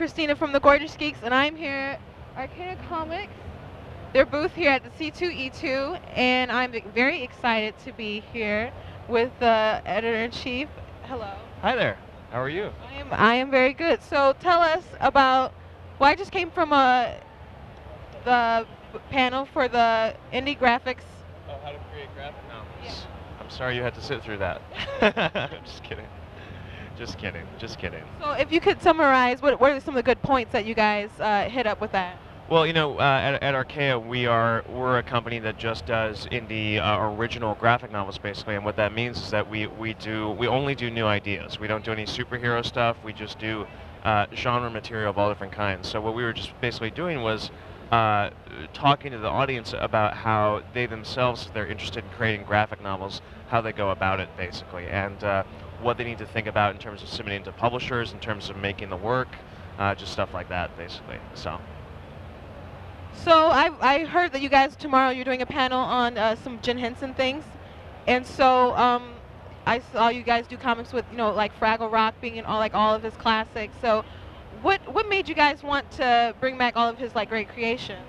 Christina from the Gorgeous Geeks, and I'm here at Archaia Comics. Their booth here at the C2E2, and I'm very excited to be here with the editor-in-chief. Hello. Hi there. How are you? I am very good. So tell us about. Well, I just came from the panel for the indie graphics. Oh, how to create graphic novels. Yeah. I'm sorry you had to sit through that. Just kidding. Just kidding. Just kidding. So if you could summarize, what are some of the good points that you guys hit up with that? Well, at Archaia, we're a company that just does indie original graphic novels, basically, and what that means is that we only do new ideas. We don't do any superhero stuff. We just do genre material of all different kinds. So what we were just basically doing was talking to the audience about how they themselves, if they're interested in creating graphic novels, how they go about it, basically, and what they need to think about in terms of submitting to publishers, in terms of making the work, just stuff like that, basically. So I heard that you guys tomorrow you're doing a panel on some Jim Henson things, and so I saw you guys do comics with like Fraggle Rock being in all of his classics. So what made you guys want to bring back all of his great creation?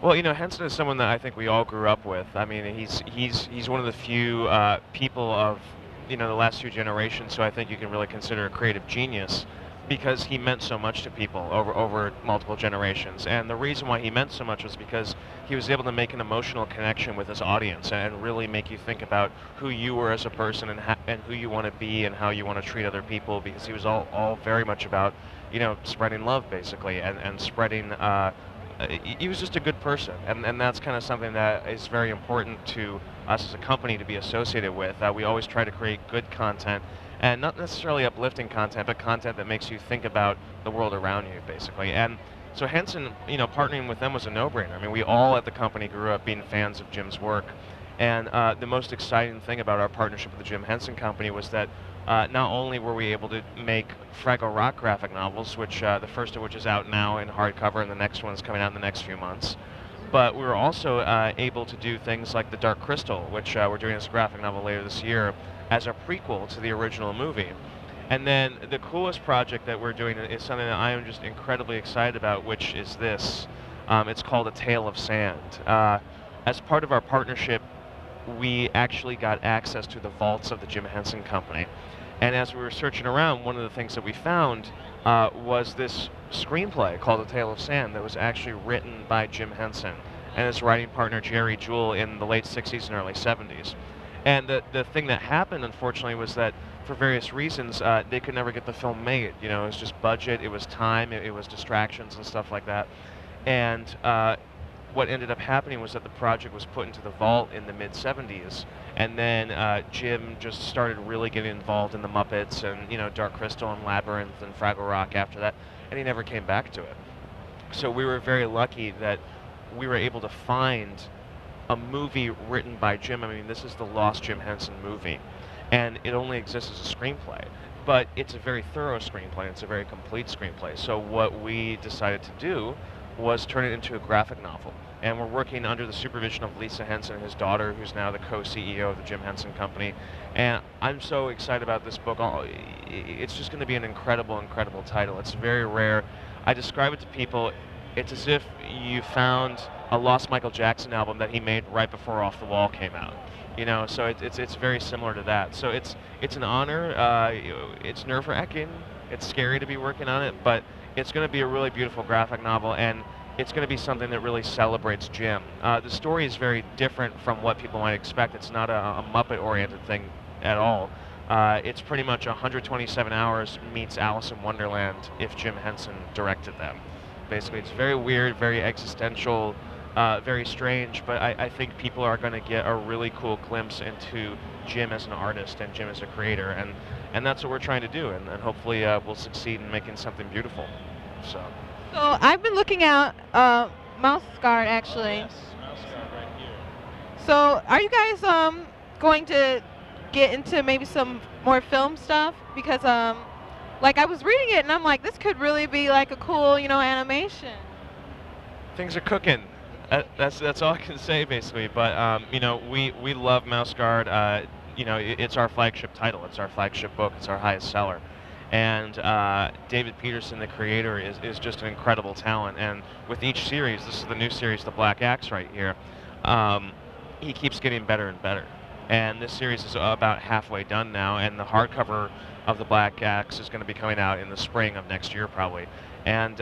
Well, Henson is someone that I think we all grew up with. I mean, he's one of the few people of the last few generations who I think you can really consider a creative genius, because he meant so much to people over multiple generations. And the reason why he meant so much was because he was able to make an emotional connection with his audience and really make you think about who you were as a person and who you want to be and how you want to treat other people, because he was all very much about spreading love, basically, and spreading he was just a good person, and that's kind of something that is very important to us as a company to be associated with. We always try to create good content, and not necessarily uplifting content, but content that makes you think about the world around you, basically. And so Henson, partnering with them was a no-brainer. I mean, we all at the company grew up being fans of Jim's work, and the most exciting thing about our partnership with the Jim Henson Company was that not only were we able to make Fraggle Rock graphic novels, which the first of which is out now in hardcover, and the next one is coming out in the next few months, but we were also able to do things like The Dark Crystal, which we're doing as a graphic novel later this year, as a prequel to the original movie. And then the coolest project that we're doing is something that I am just incredibly excited about, which is this. It's called A Tale of Sand. As part of our partnership, we actually got access to the vaults of the Jim Henson Company. And as we were searching around, one of the things that we found was this screenplay called A Tale of Sand that was actually written by Jim Henson and his writing partner Jerry Jewell in the late 60s and early 70s. And the thing that happened, unfortunately, was that for various reasons, they could never get the film made. It was just budget, it was time, it was distractions and stuff like that. And what ended up happening was that the project was put into the vault in the mid-70s, and then Jim just started really getting involved in the Muppets and Dark Crystal and Labyrinth and Fraggle Rock after that, and he never came back to it. So we were very lucky that we were able to find a movie written by Jim. I mean, this is the Lost Jim Henson movie, and it only exists as a screenplay, but it's a very thorough screenplay. It's a very complete screenplay. So what we decided to do was turn it into a graphic novel, and we're working under the supervision of Lisa Henson and his daughter, who's now the co-CEO of the Jim Henson Company. And I'm so excited about this book. It's just going to be an incredible, incredible title. It's very rare. I describe it to people, it's as if you found a lost Michael Jackson album that he made right before Off the Wall came out. So it's very similar to that. So it's an honor. It's nerve-wracking. It's scary to be working on it, but it's going to be a really beautiful graphic novel, and it's going to be something that really celebrates Jim. The story is very different from what people might expect. It's not a Muppet-oriented thing at all. It's pretty much 127 hours meets Alice in Wonderland if Jim Henson directed them. Basically, it's very weird, very existential, very strange, but I think people are going to get a really cool glimpse into Jim as an artist and Jim as a creator, and that's what we're trying to do, and hopefully we'll succeed in making something beautiful. So I've been looking at Mouse Guard, actually. Oh, yes, Mouse Guard right here. So are you guys going to get into maybe some more film stuff? Because I was reading it and I'm like, this could really be like a cool animation. Things are cooking. That's all I can say, basically. But we love Mouse Guard. It's our flagship title. It's our flagship book. It's our highest seller. And David Peterson, the creator, is just an incredible talent. And with each series, this is the new series, The Black Axe right here, he keeps getting better and better. And this series is about halfway done now, and the hardcover of The Black Axe is going to be coming out in the spring of next year probably. And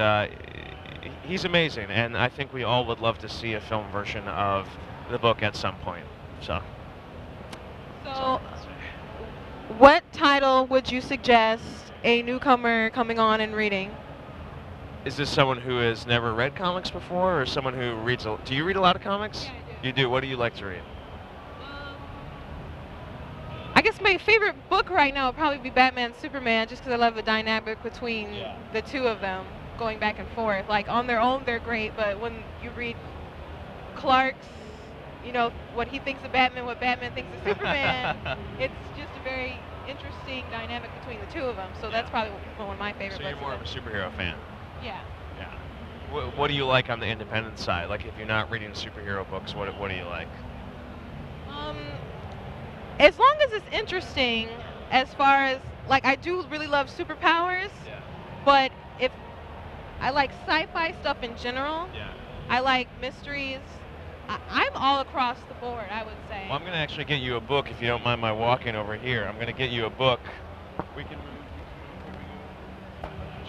he's amazing, and I think we all would love to see a film version of the book at some point. So what title would you suggest a newcomer coming on and reading? Is this someone who has never read comics before, or someone who reads do you read a lot of comics? Yeah, I You do. do? What do you like to read? I guess my favorite book right now would probably be Batman Superman, just because I love the dynamic between the two of them going back and forth. Like, on their own, they're great, but when you read Clark's, you know, what he thinks of Batman, what Batman thinks of Superman, it's just a very interesting dynamic between the two of them. So that's probably one of my favorite So books. you're more of a superhero fan? Yeah. Yeah. What do you like on the independent side? Like, if you're not reading superhero books, what do you like? As long as it's interesting, as far as, like, I do really love superpowers, but if I like sci-fi stuff in general, I like mysteries. I'm all across the board, I would say. Well, I'm going to actually get you a book, if you don't mind my walking over here. I'm going to get you a book. We can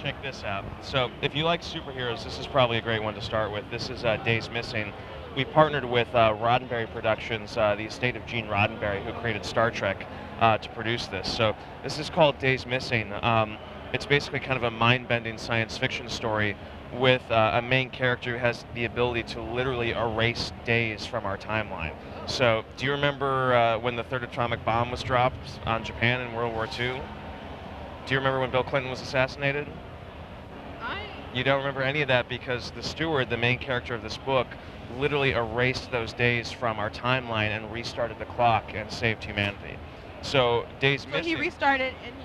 check this out. So, if you like superheroes, this is probably a great one to start with. This is Days Missing. We partnered with Roddenberry Productions, the estate of Gene Roddenberry, who created Star Trek, to produce this. So this is called Days Missing. It's basically kind of a mind-bending science fiction story with a main character who has the ability to literally erase days from our timeline. So do you remember when the third atomic bomb was dropped on Japan in World War II? Do you remember when Bill Clinton was assassinated? You don't remember any of that because the steward, the main character of this book, literally erased those days from our timeline and restarted the clock and saved humanity. So Days Missing. So he restarted and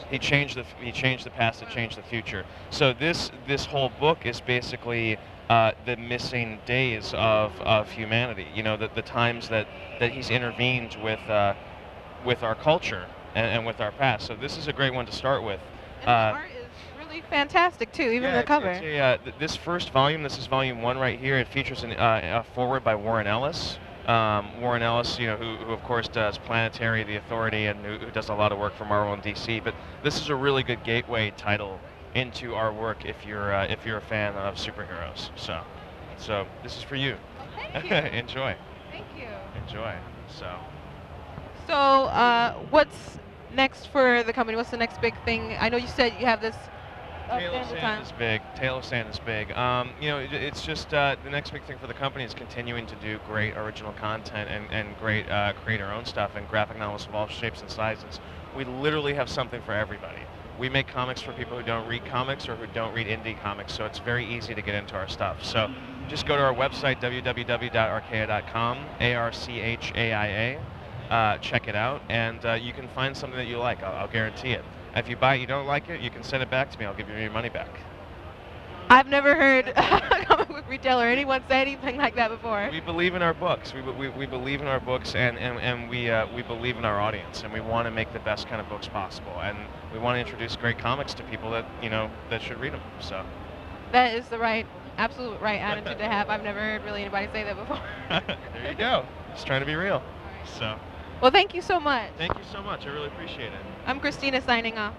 he changed. He changed the past to change the future. So this whole book is basically the missing days of humanity. You know, the times that he's intervened with our culture and with our past. So this is a great one to start with. And the art is really fantastic too, even the cover. This first volume, this is volume 1 right here. It features a foreword by Warren Ellis. Warren Ellis, you know, who of course does Planetary, The Authority, and who does a lot of work for Marvel and DC. But this is a really good gateway title into our work if you're a fan of superheroes. So this is for you. Oh, thank you. Enjoy. Thank you. Enjoy. So what's next for the company? What's the next big thing? I know you said you have this. Tale of Sand is big. Tale of Sand is big. You know, it's just the next big thing for the company is continuing to do great original content and great create our own stuff and graphic novels of all shapes and sizes. We literally have something for everybody. We make comics for people who don't read comics or who don't read indie comics, so it's very easy to get into our stuff. So just go to our website, www.archaia.com, ARCHAIA. Check it out, and you can find something that you like. I'll guarantee it. If you buy it, you don't like it, you can send it back to me. I'll give you your money back. I've never heard a comic book retailer or anyone say anything like that before. We believe in our books. We believe in our books, and we believe in our audience, and we want to make the best kind of books possible, and we want to introduce great comics to people that that should read them. So that is the absolute right attitude to have. I've never heard really anybody say that before. There you go. Just trying to be real. So. Well, thank you so much. Thank you so much. I really appreciate it. I'm Christina signing off.